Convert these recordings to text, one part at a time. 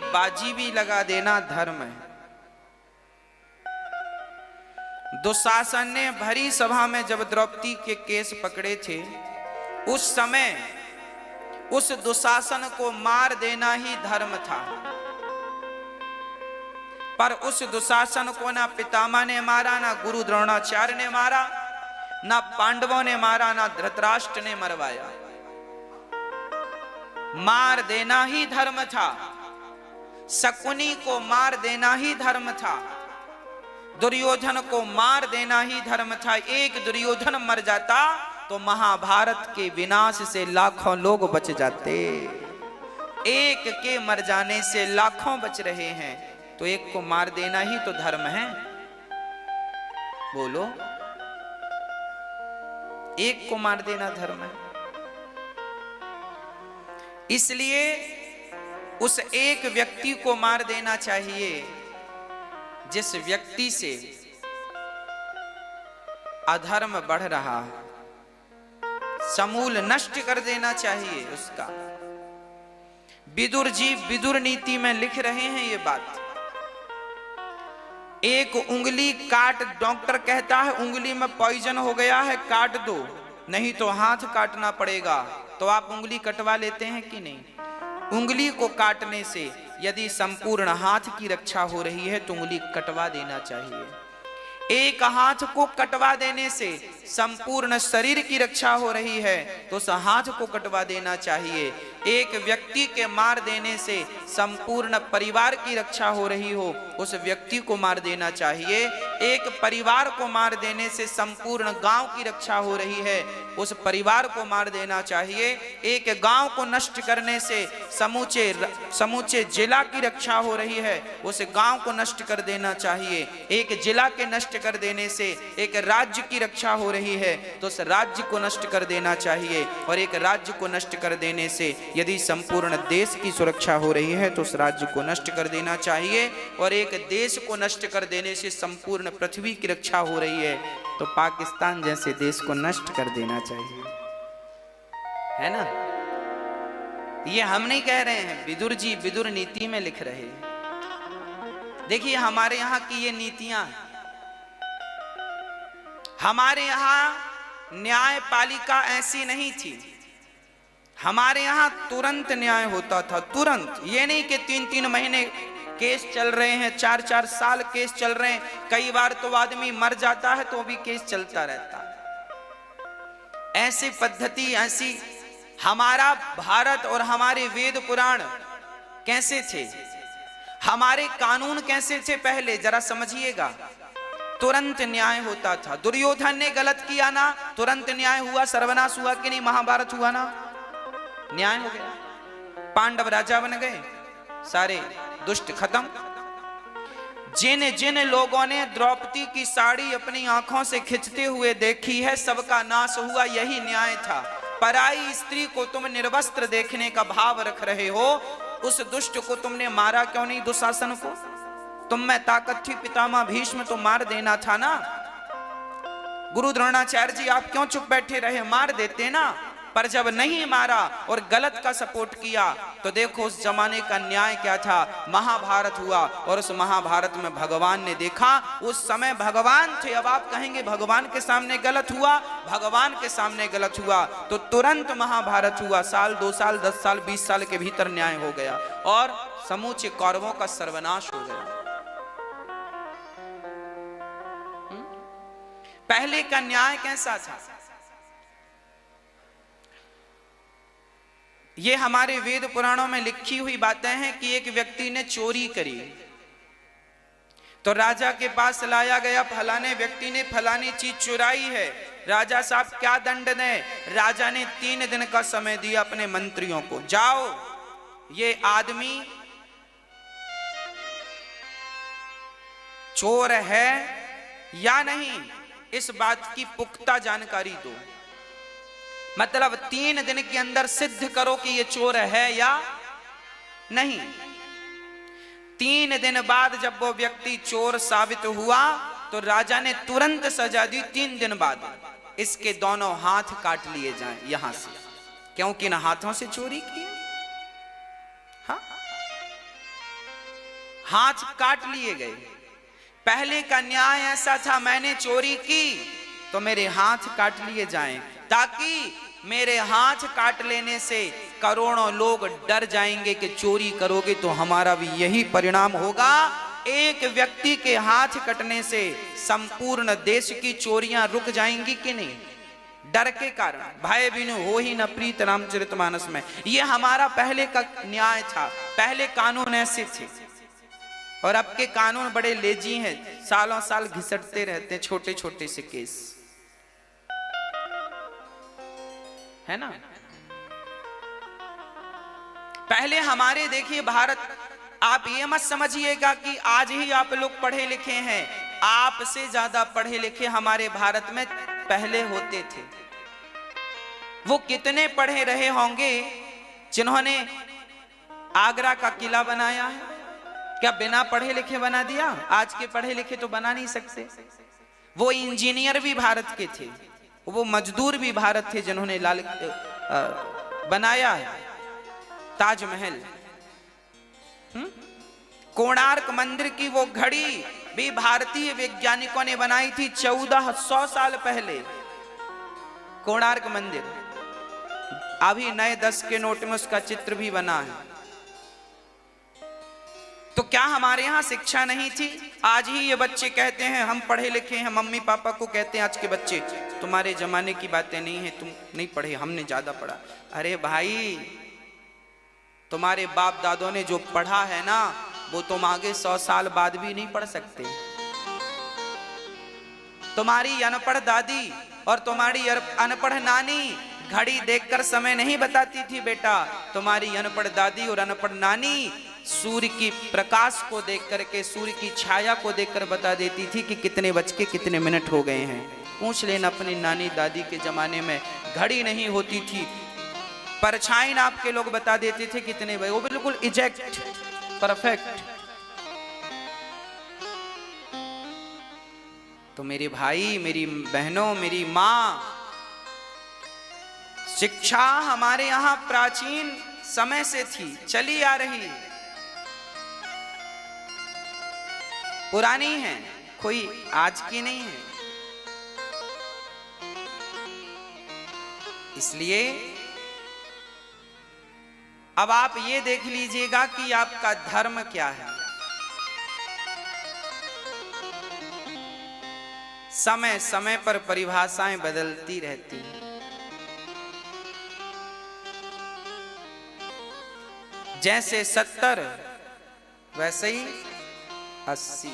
बाजी भी लगा देना धर्म है। दुशासन ने भरी सभा में जब द्रौपदी के केस पकड़े थे, उस समय उस दुशासन को मार देना ही धर्म था। पर उस दुशासन को ना पितामह ने मारा, ना गुरु द्रोणाचार्य ने मारा, ना पांडवों ने मारा, ना धृतराष्ट्र ने मरवाया। मार देना ही धर्म था। शकुनी को मार देना ही धर्म था। दुर्योधन को मार देना ही धर्म था। एक दुर्योधन मर जाता तो महाभारत के विनाश से लाखों लोग बच जाते। एक के मर जाने से लाखों बच रहे हैं, तो एक को मार देना ही तो धर्म है। बोलो, एक को मार देना धर्म है। इसलिए उस एक व्यक्ति को मार देना चाहिए जिस व्यक्ति से अधर्म बढ़ रहा है, समूल नष्ट कर देना चाहिए उसका। विदुर जी विदुर नीति में लिख रहे हैं ये बात। एक उंगली काट, डॉक्टर कहता है उंगली में पॉइजन हो गया है, काट दो, नहीं तो हाथ काटना पड़ेगा। तो आप उंगली कटवा लेते हैं कि नहीं? उंगली को काटने से यदि संपूर्ण हाथ की रक्षा हो रही है तो उंगली कटवा देना चाहिए। एक हाथ को कटवा देने से संपूर्ण शरीर की रक्षा हो रही है तो उस हाथ को कटवा देना चाहिए। एक व्यक्ति के मार देने से संपूर्ण परिवार की रक्षा हो रही हो, उस व्यक्ति को मार देना चाहिए। एक परिवार को मार देने से संपूर्ण गांव की रक्षा हो रही है, उस परिवार को मार देना चाहिए। एक गांव को नष्ट करने से समूचे जिला की रक्षा हो रही है, उस गांव को नष्ट कर देना चाहिए। एक जिला के नष्ट कर देने से एक राज्य की रक्षा हो रही है तो उस राज्य को नष्ट कर देना चाहिए। और एक राज्य को नष्ट कर देने से यदि संपूर्ण देश की सुरक्षा हो रही है तो उस राज्य को नष्ट कर देना चाहिए। और एक देश को नष्ट कर देने से संपूर्ण पृथ्वी की रक्षा हो रही है तो पाकिस्तान जैसे देश को नष्ट कर देना चाहिए, है ना? ये हम नहीं कह रहे हैं, विदुर जी विदुर नीति में लिख रहे हैं। देखिए हमारे यहाँ की ये नीतियां, हमारे यहां न्यायपालिका ऐसी नहीं थी। हमारे यहां तुरंत न्याय होता था, तुरंत। ये नहीं कि 3-3 महीने केस चल रहे हैं, 4-4 साल केस चल रहे हैं। कई बार तो आदमी मर जाता है तो भी केस चलता रहता है। ऐसी पद्धति, ऐसी हमारा भारत और हमारे वेद पुराण कैसे थे, हमारे कानून कैसे थे पहले, जरा समझिएगा। तुरंत न्याय होता था। दुर्योधन ने गलत किया ना, तुरंत न्याय हुआ, सर्वनाश हुआ कि नहीं? महाभारत हुआ ना, न्याय हो गया। पांडव राजा बन गए, सारे दुष्ट खत्म। जिन जिन लोगों ने द्रौपदी की साड़ी अपनी आंखों से खिंचते हुए देखी है, सबका नाश हुआ। यही न्याय था। पराई स्त्री को तुम निर्वस्त्र देखने का भाव रख रहे हो, उस दुष्ट को तुमने मारा क्यों नहीं? दुशासन को तुम में ताकत थी, पितामह भीष्म तो मार देना था ना। गुरु द्रोणाचार्य जी आप क्यों चुप बैठे रहे? मार देते ना। पर जब नहीं मारा और गलत का सपोर्ट किया तो देखो उस जमाने का न्याय क्या था। महाभारत हुआ और उस महाभारत में भगवान ने देखा, उस समय भगवान थे। अब आप कहेंगे भगवान के सामने गलत हुआ, भगवान के सामने गलत हुआ तो तुरंत महाभारत हुआ। साल 2 साल 10 साल 20 साल के भीतर न्याय हो गया और समूचे कौरवों का सर्वनाश हो गया। पहले का न्याय कैसा था? ये हमारे वेद पुराणों में लिखी हुई बातें हैं कि एक व्यक्ति ने चोरी करी तो राजा के पास लाया गया, फलाने व्यक्ति ने फलानी चीज चुराई है, राजा साहब क्या दंड दें? राजा ने 3 दिन का समय दिया अपने मंत्रियों को, जाओ ये आदमी चोर है या नहीं, इस बात की पुख्ता जानकारी दो। मतलब 3 दिन के अंदर सिद्ध करो कि ये चोर है या नहीं। 3 दिन बाद जब वो व्यक्ति चोर साबित हुआ तो राजा ने तुरंत सजा दी। 3 दिन बाद इसके दोनों हाथ काट लिए जाएं यहां से, क्योंकि इन हाथों से चोरी की। हाँ, हाथ काट लिए गए। पहले का न्याय ऐसा था, मैंने चोरी की तो मेरे हाथ काट लिए जाएं, ताकि मेरे हाथ काट लेने से करोड़ों लोग डर जाएंगे कि चोरी करोगे तो हमारा भी यही परिणाम होगा। एक व्यक्ति के हाथ कटने से संपूर्ण देश की चोरियां रुक जाएंगी कि नहीं? डर के कारण। भय बिनु हो ही न प्रीत रामचरितमानस में ये हमारा पहले का न्याय था, पहले कानून ऐसे थे। और अब के कानून बड़े लेजी हैं, सालों साल घिसटते रहते हैं छोटे छोटे से केस, है ना। पहले हमारे देखिए भारत, आप ये मत समझिएगा कि आज ही आप लोग पढ़े लिखे हैं, आपसे ज्यादा पढ़े लिखे हमारे भारत में पहले होते थे। वो कितने पढ़े रहे होंगे जिन्होंने आगरा का किला बनाया है? क्या बिना पढ़े लिखे बना दिया? आज के पढ़े लिखे तो बना नहीं सकते। वो इंजीनियर भी भारत के थे, वो मजदूर भी भारत थे जिन्होंने बनाया है ताजमहल। कोणार्क मंदिर की वो घड़ी भी भारतीय वैज्ञानिकों ने बनाई थी 1400 साल पहले। कोणार्क मंदिर अभी नए 10 के नोट में उसका चित्र भी बना है। तो क्या हमारे यहां शिक्षा नहीं थी? आज ही ये बच्चे कहते हैं हम पढ़े लिखे हैं, मम्मी पापा को कहते हैं आज के बच्चे तुम्हारे जमाने की बातें नहीं है, तुम नहीं पढ़े, हमने ज्यादा पढ़ा। अरे भाई, तुम्हारे बाप दादों ने जो पढ़ा है ना, वो तुम आगे 100 साल बाद भी नहीं पढ़ सकते। तुम्हारी अनपढ़ दादी और तुम्हारी अनपढ़ नानी घड़ी देखकर समय नहीं बताती थी बेटा। तुम्हारी अनपढ़ दादी और अनपढ़ नानी सूर्य की प्रकाश को देख करके, सूर्य की छाया को देखकर बता देती थी कि कितने बज के कितने मिनट हो गए हैं। पूछ लेना अपनी नानी दादी के जमाने में घड़ी नहीं होती थी, परछाई नाप के लोग बता देते थे कितने बजे, वो बिल्कुल एग्जैक्ट परफेक्ट। तो मेरे भाई, मेरी बहनों, मेरी मां, शिक्षा हमारे यहां प्राचीन समय से थी, चली आ रही, पुरानी है, कोई आज की नहीं है। इसलिए अब आप ये देख लीजिएगा कि आपका धर्म क्या है। समय समय पर परिभाषाएं बदलती रहती हैं। जैसे 70 वैसे ही 80।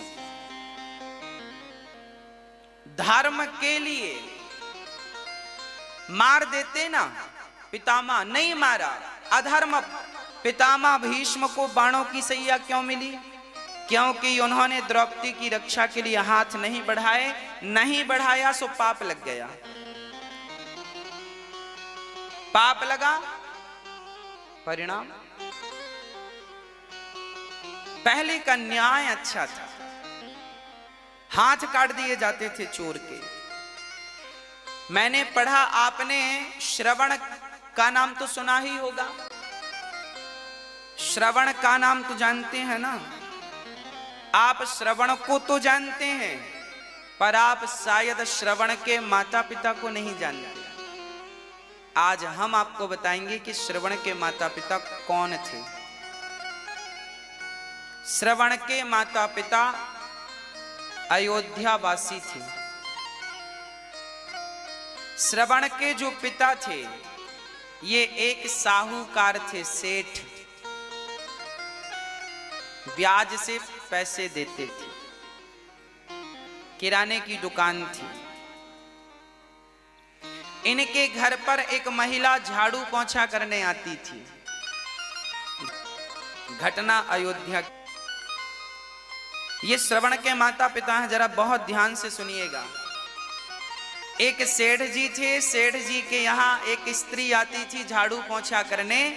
धर्म के लिए मार देते ना, पितामह नहीं मारा, अधर्म। पितामह भीष्म को बाणों की सैया क्यों मिली? क्योंकि उन्होंने द्रौपदी की रक्षा के लिए हाथ नहीं बढ़ाए, नहीं बढ़ाया सो पाप लग गया। पाप लगा, परिणाम। पहले का न्याय अच्छा था, हाथ काट दिए जाते थे चोर के। मैंने पढ़ा, आपने श्रवण का नाम तो सुना ही होगा। श्रवण का नाम तो जानते हैं ना आप? श्रवण को तो जानते हैं, पर आप शायद श्रवण के माता पिता को नहीं जानते। आज हम आपको बताएंगे कि श्रवण के माता पिता कौन थे। श्रवण के माता पिता अयोध्या वासी थे। श्रवण के जो पिता थे, ये एक साहूकार थे, सेठ। ब्याज से पैसे देते थे, किराने की दुकान थी। इनके घर पर एक महिला झाड़ू पोंछा करने आती थी। घटना अयोध्या। ये श्रवण के माता पिता हैं, जरा बहुत ध्यान से सुनिएगा। एक सेठ जी थे, सेठ जी के यहाँ एक स्त्री आती थी झाड़ू पोंछा करने।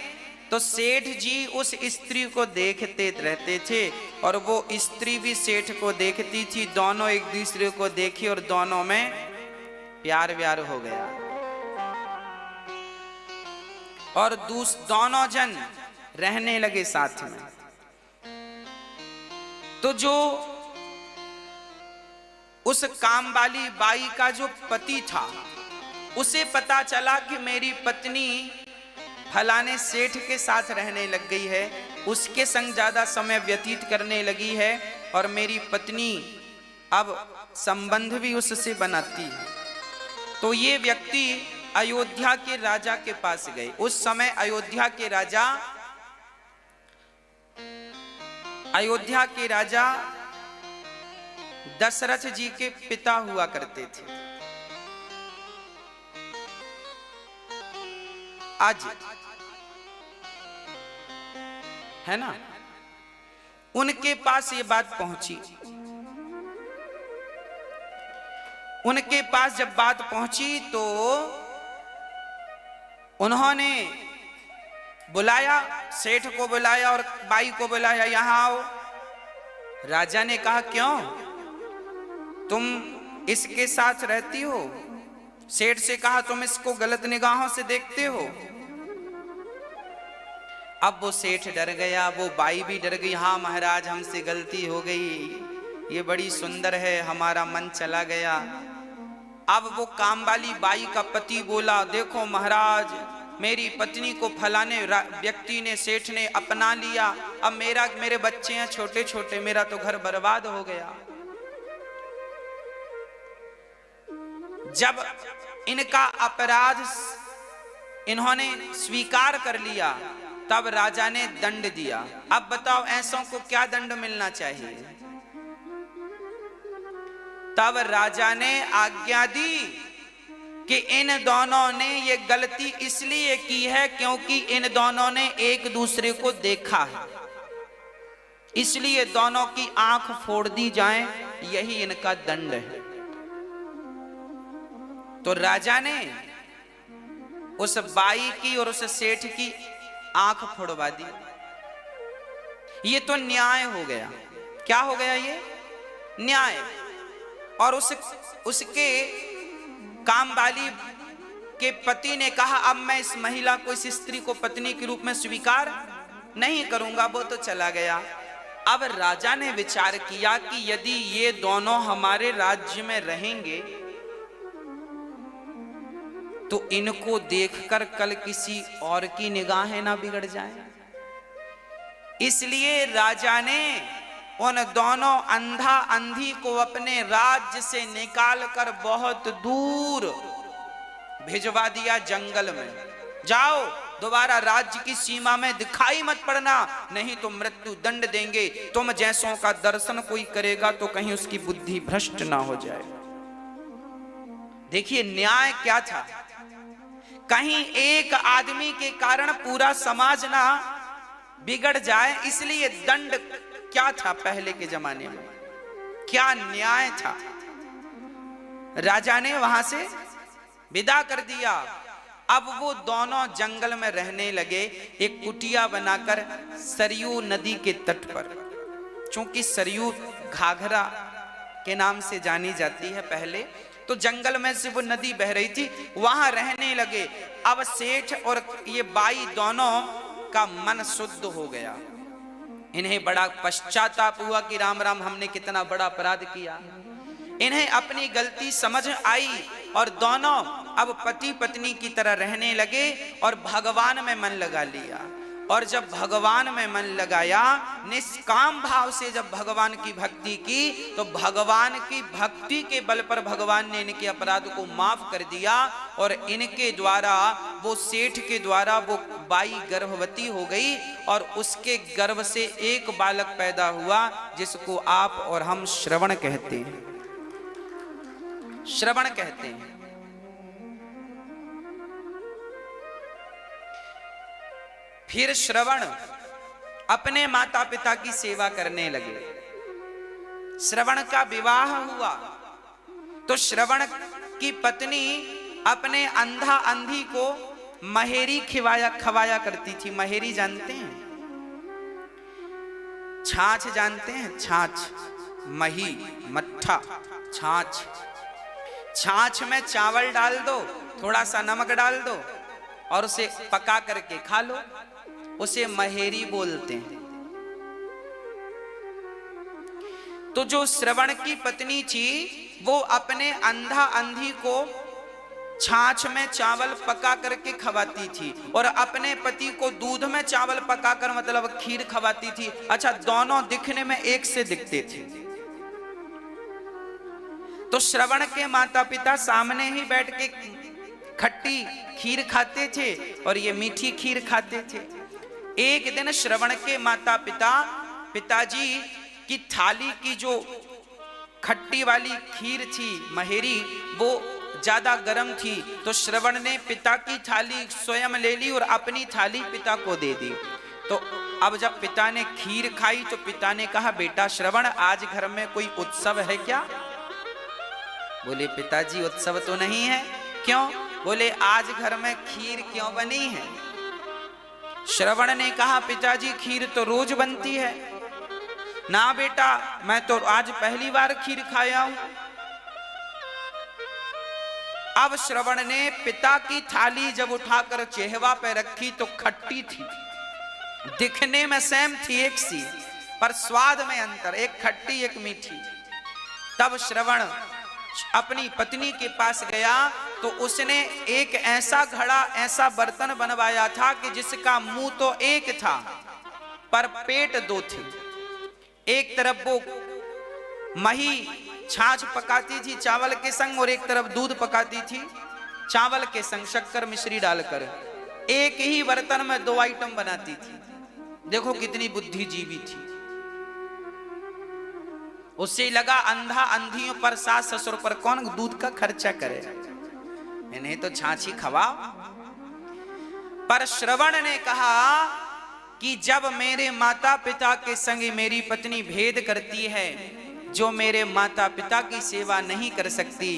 तो सेठ जी उस स्त्री को देखते रहते थे और वो स्त्री भी सेठ को देखती थी। दोनों एक दूसरे को देखे और दोनों में प्यार व्यार हो गया और दोनों जन रहने लगे साथ में। तो जो उस काम वाली बाई का जो पति था, उसे पता चला कि मेरी पत्नी फलाने सेठ के साथ रहने लग गई है, उसके संग ज्यादा समय व्यतीत करने लगी है, और मेरी पत्नी अब संबंध भी उससे बनाती है। तो ये व्यक्ति अयोध्या के राजा के पास गए। उस समय अयोध्या के राजा दशरथ जी के पिता हुआ करते थे। आज है ना, उनके पास ये बात पहुंची। उनके पास जब बात पहुंची तो उन्होंने बुलाया, सेठ को बुलाया और बाई को बुलाया, यहां आओ। राजा ने कहा क्यों, तुम इसके साथ रहती हो? सेठ से कहा तुम इसको गलत निगाहों से देखते हो। अब वो सेठ डर गया, वो बाई भी डर गई। हाँ महाराज, हमसे गलती हो गई, ये बड़ी सुंदर है, हमारा मन चला गया। अब वो काम वाली बाई का पति बोला, देखो महाराज, मेरी पत्नी को फलाने व्यक्ति ने, सेठ ने अपना लिया, अब मेरे बच्चे हैं छोटे छोटे, मेरा तो घर बर्बाद हो गया। जब इनका अपराध इन्होंने स्वीकार कर लिया, तब राजा ने दंड दिया। अब बताओ ऐसों को क्या दंड मिलना चाहिए? तब राजा ने आज्ञा दी कि इन दोनों ने ये गलती इसलिए की है क्योंकि इन दोनों ने एक दूसरे को देखा है, इसलिए दोनों की आंख फोड़ दी जाए, यही इनका दंड है। तो राजा ने उस बाई की और उस सेठ की आंख फोड़वा दी। ये तो न्याय हो गया। क्या हो गया? ये न्याय। और उसके काम वाली के पति ने कहा, अब मैं इस महिला को, इस स्त्री को पत्नी के रूप में स्वीकार नहीं करूंगा। वो तो चला गया। अब राजा ने विचार किया कि यदि ये दोनों हमारे राज्य में रहेंगे तो इनको देखकर कल किसी और की निगाहें ना बिगड़ जाए। इसलिए राजा ने उन दोनों अंधा अंधी को अपने राज्य से निकालकर बहुत दूर भिजवा दिया, जंगल में। जाओ, दोबारा राज्य की सीमा में दिखाई मत पड़ना, नहीं तो मृत्यु दंड देंगे। तुम जैसों का दर्शन कोई करेगा तो कहीं उसकी बुद्धि भ्रष्ट ना हो जाए। देखिए न्याय क्या था। कहीं एक आदमी के कारण पूरा समाज ना बिगड़ जाए, इसलिए दंड क्या था पहले के जमाने में, क्या न्याय था। राजा ने वहां से विदा कर दिया। अब वो दोनों जंगल में रहने लगे, एक कुटिया बनाकर सरयू नदी के तट पर। चूंकि सरयू घाघरा के नाम से जानी जाती है, पहले तो जंगल में से वो नदी बह रही थी, वहां रहने लगे। अब सेठ और ये बाई दोनों का मन शुद्ध हो गया। इन्हें बड़ा पश्चाताप हुआ कि राम राम, हमने कितना बड़ा अपराध किया। इन्हें अपनी गलती समझ आई और दोनों अब पति पत्नी की तरह रहने लगे और भगवान में मन लगा लिया। और जब भगवान में मन लगाया, निष्काम भाव से जब भगवान की भक्ति की, तो भगवान की भक्ति के बल पर भगवान ने इनके अपराध को माफ कर दिया। और इनके द्वारा, वो सेठ के द्वारा, वो बाई गर्भवती हो गई और उसके गर्भ से एक बालक पैदा हुआ, जिसको आप और हम श्रवण कहते हैं। श्रवण कहते हैं। फिर श्रवण अपने माता पिता की सेवा करने लगे। श्रवण का विवाह हुआ तो श्रवण की पत्नी अपने अंधा अंधी को महेरी खवाया करती थी। महेरी जानते हैं? छाछ जानते हैं? छाछ, मही, मट्ठा, छाछ। छाछ में चावल डाल दो, थोड़ा सा नमक डाल दो और उसे पका करके खा लो, उसे महेरी बोलते हैं। तो जो श्रवण की पत्नी थी वो अपने अंधा अंधी को छाछ में चावल पका करके खवाती थी और अपने पति को दूध में चावल पकाकर मतलब खीर खवाती थी। अच्छा, दोनों दिखने में एक से दिखते थे। तो श्रवण के माता पिता सामने ही बैठ के खट्टी खीर खाते थे और ये मीठी खीर खाते थे। एक दिन श्रवण के माता पिताजी की थाली की जो खट्टी वाली खीर थी महेरी, वो ज्यादा गर्म थी, तो श्रवण ने पिता की थाली स्वयं ले ली और अपनी थाली पिता को दे दी। तो अब जब पिता ने खीर खाई तो पिता ने कहा, बेटा श्रवण, आज घर में कोई उत्सव है क्या? बोले, पिताजी उत्सव तो नहीं है। क्यों? बोले, आज घर में खीर क्यों बनी है? श्रवण ने कहा, पिताजी खीर तो रोज बनती है। ना बेटा, मैं तो आज पहली बार खीर खाया हूं। अब श्रवण ने पिता की थाली जब उठाकर चेहवा पे रखी तो खट्टी थी, दिखने में सेम थी एक सी, पर स्वाद में अंतर, एक खट्टी एक मीठी। तब श्रवण अपनी पत्नी के पास गया तो उसने एक ऐसा घड़ा, ऐसा बर्तन बनवाया था कि जिसका मुंह तो एक था पर पेट दो थे। एक तरफ वो मही छाछ पकाती थी चावल के संग और एक तरफ दूध पकाती थी चावल के संग शक्कर मिश्री डालकर। एक ही बर्तन में दो आइटम बनाती थी। देखो कितनी बुद्धिजीवी थी। उससे लगा अंधा अंधियों पर, सास ससुर पर कौन दूध का खर्चा करे, इन्हें तो छाछी खवाओ। पर श्रवण ने कहा कि जब मेरे माता पिता के संग मेरी पत्नी भेद करती है, जो मेरे माता पिता की सेवा नहीं कर सकती,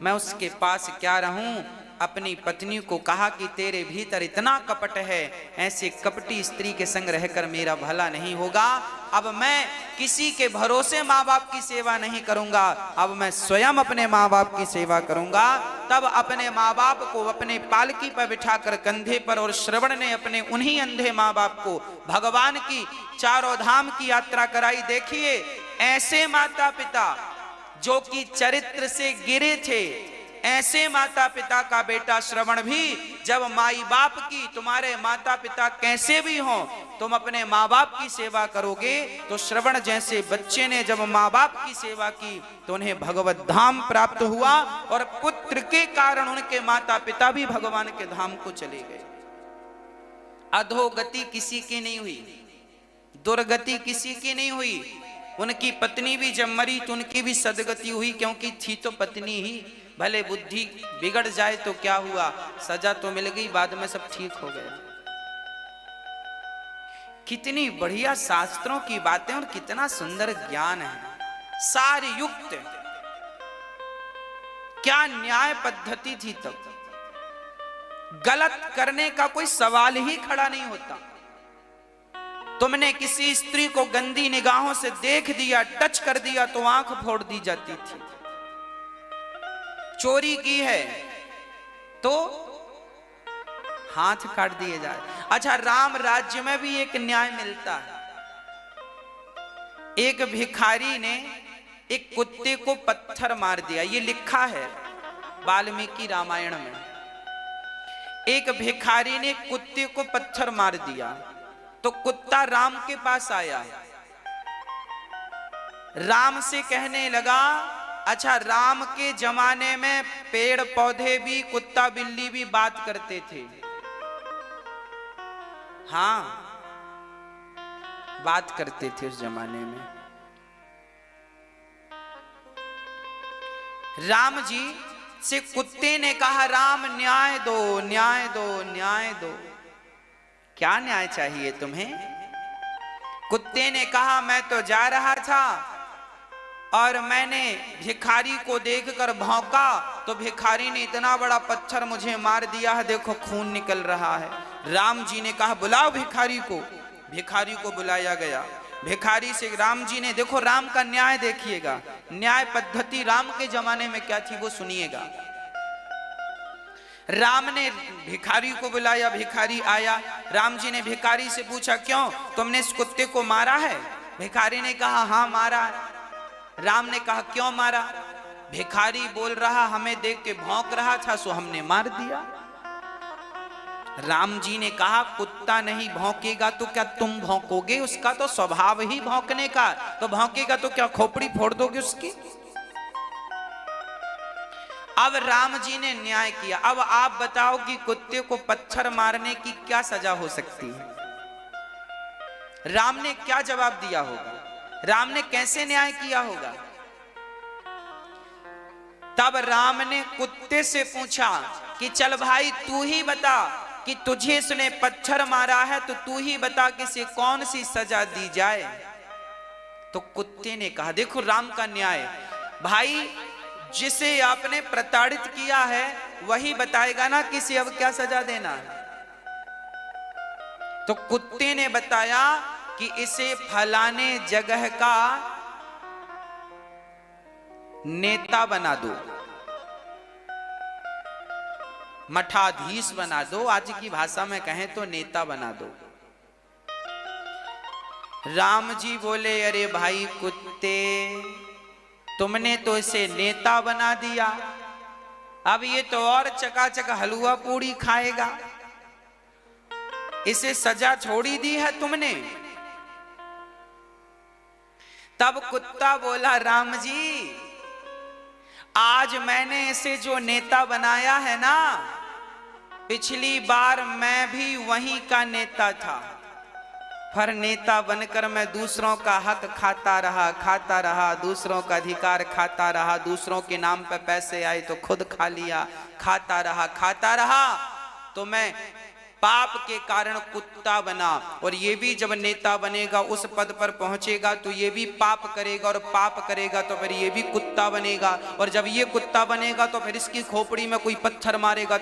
मैं उसके पास क्या रहूं? अपनी पत्नी को कहा कि तेरे भीतर इतना कपट है, ऐसे कपटी स्त्री के संग रहकर मेरा भला नहीं होगा। अब मैं किसी के भरोसे माँ बाप की सेवा नहीं करूंगा, अब मैं स्वयं अपने माँ बाप की सेवा करूंगा। तब अपने माँ बाप को अपने पालकी पर बिठाकर कंधे पर, और श्रवण ने अपने उन्हीं अंधे माँ बाप को भगवान की चारों धाम की यात्रा कराई। देखिए, ऐसे माता पिता जो कि चरित्र से गिरे थे, ऐसे माता पिता का बेटा श्रवण भी जब माई बाप की, तुम्हारे माता पिता कैसे भी हों, तुम अपने माँ बाप की सेवा करोगे, तो श्रवण जैसे बच्चे ने जब माँ बाप की सेवा की तो उन्हें भगवत धाम प्राप्त हुआ और पुत्र के कारण उनके माता पिता भी भगवान के धाम को चले गए। अधोगति किसी की नहीं हुई, दुर्गति किसी की नहीं हुई। उनकी पत्नी भी जब मरी तो उनकी भी सदगति हुई, क्योंकि थी तो पत्नी ही। भले बुद्धि बिगड़ जाए तो क्या हुआ, सजा तो मिल गई, बाद में सब ठीक हो गया। कितनी बढ़िया शास्त्रों की बातें और कितना सुंदर ज्ञान है, सार युक्त। क्या न्याय पद्धति थी तब, गलत करने का कोई सवाल ही खड़ा नहीं होता। तुमने किसी स्त्री को गंदी निगाहों से देख दिया, टच कर दिया तो आंख फोड़ दी जाती थी। चोरी की है तो हाथ काट दिए जाए। अच्छा, राम राज्य में भी एक न्याय मिलता है। एक भिखारी ने एक कुत्ते को पत्थर मार दिया, ये लिखा है वाल्मीकि रामायण में। एक भिखारी ने कुत्ते को पत्थर मार दिया तो कुत्ता राम के पास आया, राम से कहने लगा, अच्छा, राम के जमाने में पेड़ पौधे भी, कुत्ता बिल्ली भी बात करते थे। हाँ, बात करते थे उस जमाने में। राम जी से कुत्ते ने कहा, राम न्याय दो, न्याय दो, न्याय दो। क्या न्याय चाहिए तुम्हें? कुत्ते ने कहा, मैं तो जा रहा था और मैंने भिखारी को देखकर भौंका तो भिखारी ने इतना बड़ा पत्थर मुझे मार दिया है, देखो खून निकल रहा है। राम जी ने कहा, बुलाओ भिखारी को। भिखारी को बुलाया गया। भिखारी से राम जी ने, देखो राम का न्याय देखिएगा, न्याय पद्धति राम के जमाने में क्या थी वो सुनिएगा। राम ने भिखारी को बुलाया, भिखारी आया। राम जी ने भिखारी से पूछा, क्यों, तुमने इस कुत्ते को मारा है? भिखारी ने कहा, हाँ मारा है। राम ने कहा क्यों मारा? भिखारी बोल रहा, हमें देख के भौंक रहा था, सो हमने मार दिया। राम जी ने कहा कुत्ता नहीं भौंकेगा तो क्या तुम भौंकोगे? उसका तो स्वभाव ही भौंकने का, तो भौंकेगा तो क्या खोपड़ी फोड़ दोगे उसकी? अब राम जी ने न्याय किया। अब आप बताओ कि कुत्ते को पत्थर मारने की क्या सजा हो सकती है? राम ने क्या जवाब दिया होगा? राम ने कैसे न्याय किया होगा? तब राम ने कुत्ते से पूछा कि चल भाई तू ही बता कि तुझे इसने पत्थर मारा है, तो तू ही बता कि इसे कौन सी सजा दी जाए। तो कुत्ते ने कहा देखो राम का न्याय, भाई जिसे आपने प्रताड़ित किया है वही बताएगा ना कि इसे अब क्या सजा देना है। तो कुत्ते ने बताया कि इसे फलाने जगह का नेता बना दो, मठाधीश बना दो, आज की भाषा में कहें तो नेता बना दो। राम जी बोले अरे भाई कुत्ते, तुमने तो इसे नेता बना दिया, अब ये तो और चकाचक हलवा पूड़ी खाएगा, इसे सजा छोड़ी दी है तुमने। तब कुत्ता बोला राम जी, आज मैंने इसे जो नेता बनाया है ना, पिछली बार मैं भी वहीं का नेता था, पर नेता बनकर मैं दूसरों का हक खाता रहा, दूसरों का अधिकार खाता रहा, दूसरों के नाम पे पैसे आए तो खुद खा लिया, खाता रहा, तो मैं पाप के कारण कुत्ता बना। और ये भी जब नेता बनेगा, उस पद पर पहुंचेगा तो ये भी पाप करेगा, और पाप करेगा तो फिर ये भी कुत्ता बनेगा, और जब ये कुत्ता बनेगा तो फिर इसकी खोपड़ी में कोई पत्थर मारेगा